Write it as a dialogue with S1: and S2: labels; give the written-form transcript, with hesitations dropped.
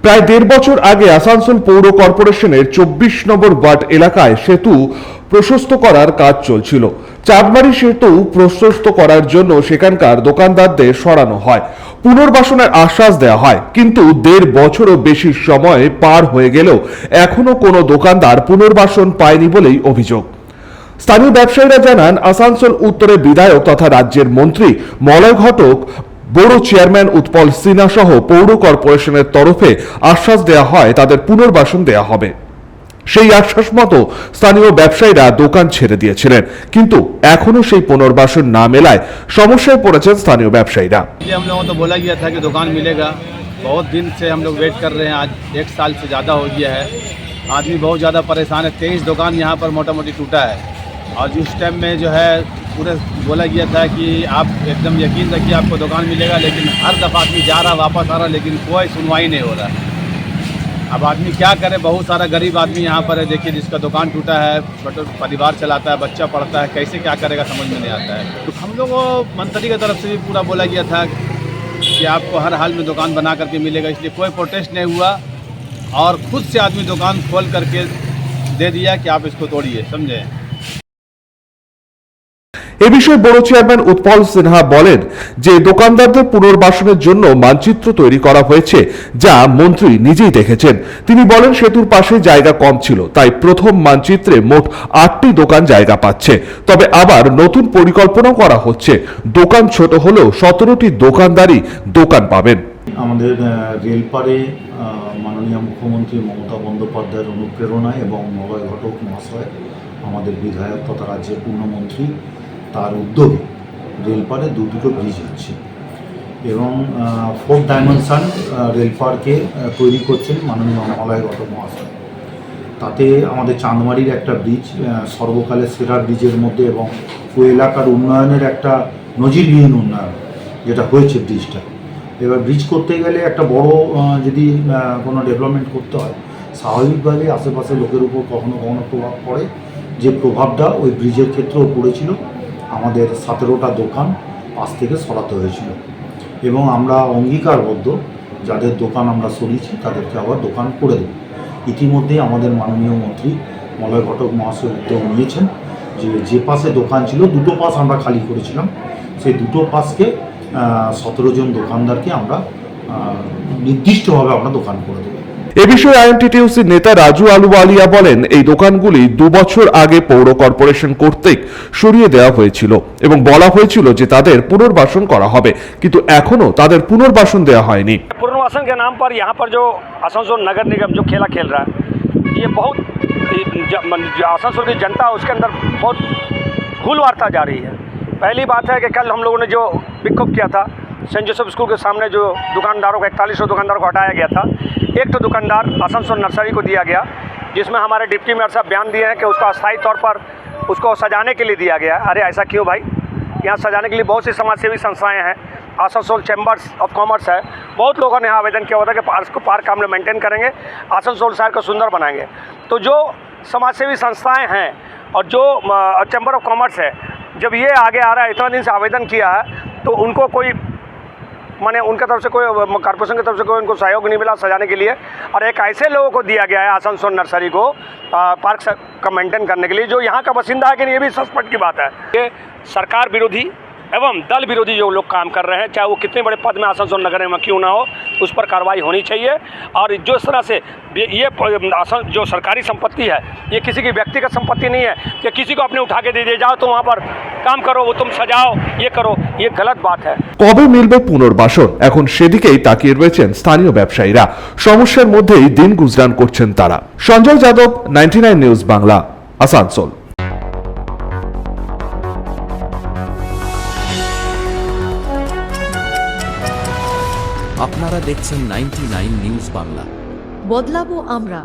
S1: প্রায় 1.5 বছর আগে আসানসোল পৌর কর্পোরেশনের 24 নম্বর ওয়ার্ড এলাকায় সেতু প্রশস্ত করার কাজ চলছিল। চাঁদমারি সেতু প্রশস্ত করার জন্য সেখানকার দোকানদারদের সরানো হয়, পুনর্বাসনের আশ্বাস দেওয়া হয়, কিন্তু 1.5 বছরও বেশি সময় পার হয়ে গেলেও এখনো কোনো দোকানদার পুনর্বাসন পায়নি বলেই অভিযোগ। স্থানীয় ব্যবসায়ীরা জানান, আসানসোল উত্তরের বিধায়ক তথা রাজ্যের মন্ত্রী মলয় ঘটক, বড় চেয়ারম্যান উৎপল সিনহা সহ পৌর কর্পোরেশনের তরফে আশ্বাস দেওয়া হয় তাদের পুনর্বাসন দেওয়া হবে। সেই আশ্বাস মতো স্থানীয় ব্যবসায়ীরা দোকান ছেড়ে দিয়েছিলেন, কিন্তু এখনো সেই পুনর্বাসন না মেলায় সমস্যায় পড়েছেন স্থানীয় ব্যবসায়ীরা।
S2: हम लोगों को बोला गया था कि दुकान मिलेगा, बहुत दिन से हम लोग वेट कर रहे हैं, आज 1 साल से ज़्यादा हो गया है। आदमी बहुत ज़्यादा परेशान है। 23 दुकान यहाँ पर मोटा मोटी टूटा है, और जिस टाइम में जो है पूरे बोला गया था कि आप एकदम यकीन रखिए आपको दुकान मिलेगा, लेकिन हर दफ़ा आदमी जा रहा वापस आ रहा, लेकिन कोई सुनवाई नहीं हो रहा। अब आदमी क्या करे, बहुत सारा गरीब आदमी यहाँ पर है, देखिए जिसका दुकान टूटा है, छोटा परिवार चलाता है, बच्चा पढ़ता है, कैसे क्या करेगा समझ में नहीं आता है। तो हम लोग को मंत्री की तरफ से भी पूरा बोला गया था कि आपको हर हाल में दुकान बना करके मिलेगा, इसलिए कोई प्रोटेस्ट नहीं हुआ, और खुद से आदमी दुकान खोल करके दे दिया कि आप इसको तोड़िए, समझे।
S1: এ বিষয়ে বড় চেয়ারম্যান উৎপল সিনহা বলেন যে দোকানদারদের পুনর্বাসনের জন্য মানচিত্র তৈরি করা হয়েছে, যা মন্ত্রী নিজেই দেখেছেন। তিনি বলেন, সেতুর পাশে জায়গা কম ছিল, তাই প্রথম মানচিত্রে মোট 8টি দোকান জায়গা পাচ্ছে। তবে আবার নতুন পরিকল্পনা করা হচ্ছে, দোকান ছোট হলেও 17টি দোকানদারই দোকান পাবেন।
S3: আমাদের রেলপাড়ে মাননীয় মুখ্যমন্ত্রী মমতা বন্দ্যোপাধ্যায়ের অনুপ্রেরণায় এবং মলয় ঘটক মহাশয়, আমাদের বিধায়ক তথা রাজ্যের পূর্ণমন্ত্রী, তার উদ্যোগে রেলপাড়ে দুটো ব্রিজ হচ্ছে, এবং 4 ডাইমেনশন রেলপাড়কে তৈরি করছেন মাননীয় মলয় ঘটক মহাশয়। তাতে আমাদের চাঁদমারির একটা ব্রিজ সর্বকালের সেরা ব্রিজের মধ্যে, এবং ওই এলাকার উন্নয়নের একটা নজিরবিহীন উন্নয়ন যেটা হয়েছে ব্রিজটা। এবার ব্রিজ করতে গেলে একটা বড় যদি কোনো ডেভেলপমেন্ট করতে হয়, স্বাভাবিকভাবে আশেপাশের লোকের উপর কখনো কখনো প্রভাব পড়ে, যে প্রভাবটা ওই ব্রিজের ক্ষেত্রেও পড়েছিল। আমাদের 17টা দোকান পাশ থেকে সরাতে হয়েছিল, এবং আমরা অঙ্গীকারবদ্ধ, যাদের দোকান আমরা সরিয়েছি তাদেরকে আবার দোকান করে দেব। ইতিমধ্যেই আমাদের মাননীয় মন্ত্রী মলয় ঘটক মহাশয় উদ্যোগ নিয়েছেন যে পাশে দোকান ছিল, 2টো পাশ আমরা খালি করেছিলাম, সেই 2টো পাশকে 17 জন দোকানদারকে আমরা নির্দিষ্টভাবে আমরা দোকান করে দেব।
S1: এ বিষয়ে আইএনটিটিউসি নেতা রাজু আলুওয়ালিয়া বলেন, এই দোকানগুলি 2 বছর আগে পৌর কর্পোরেশন কর্তৃক সরিয়ে দেওয়া হয়েছিল এবং বলা হয়েছিল যে তাদের পুনর্বাসন করা হবে, কিন্তু এখনো তাদের পুনর্বাসন দেওয়া হয়নি।
S4: पुनर्वासन के नाम पर यहाँ पर जो आसनसोल नगर निगम जो खेला खेल रहा है, ये बहुत आसनसोल की जनता उसके अंदर बहुत भूल वार्ता जा रही है। पहली बात है कि कल हम लोगों ने जो विक्षोभ किया था सेंट जोसेफ स्कूल के सामने, जो दुकानदारों को 4100 दुकानदारों को हटाया गया था, एक तो दुकानदार आसनसोल नर्सरी को दिया गया, जिसमें हमारे डिप्टी मेयर साहब बयान दिए हैं कि उसका अस्थायी तौर पर उसको सजाने के लिए दिया गया। अरे ऐसा क्यों भाई, यहाँ सजाने के लिए बहुत सी समाजसेवी संस्थाएं हैं, आसनसोल चैम्बर्स ऑफ कॉमर्स है, बहुत लोगों ने आवेदन किया हुआ था कि पार्क हम लोग मेंटेन करेंगे, आसनसोल शहर को सुंदर बनाएंगे। तो जो समाजसेवी संस्थाएं हैं और जो चैम्बर ऑफ कॉमर्स है, जब ये आगे आ रहा है, इतना दिन से आवेदन किया है, तो उनको कोई माने उनकी तरफ से कोई कॉर्पोरेशन की तरफ से कोई उनको सहयोग नहीं मिला सजाने के लिए, और एक ऐसे लोगों को दिया गया है आसनसोल नर्सरी को पार्क का मेंटेन करने के लिए, जो यहाँ का बासिंदा है कि नहीं, ये भी सस्पेक्ट की बात है। ये सरकार विरोधी एवं दल विरोधी जो लोग काम कर रहे हैं, चाहे वो कितने बड़े पद में आसनसोल नगर में क्यों ना हो, उस पर कार्रवाई होनी चाहिए। और जो इस तरह से ये जो सरकारी संपत्ति है, ये किसी की व्यक्तिगत संपत्ति नहीं है कि किसी को अपने उठा के दे दिए, जाओ तुम वहाँ पर काम करो, वो तुम सजाओ, ये करो, ये गलत बात है।
S1: কবে মিলবে পুনর্বাসন, এখন সেদিকেই তাকিয়ে রয়েছেন স্থানীয় ব্যবসায়ীরা। সমস্যার মধ্যেই দিন গুজরান করছেন তারা। সঞ্জয় যাদব, 99 নিউজ বাংলা, আসানসোল।
S5: আপনারা দেখছেন 99 নিউজ বাংলা।
S6: বদলাবো আমরা।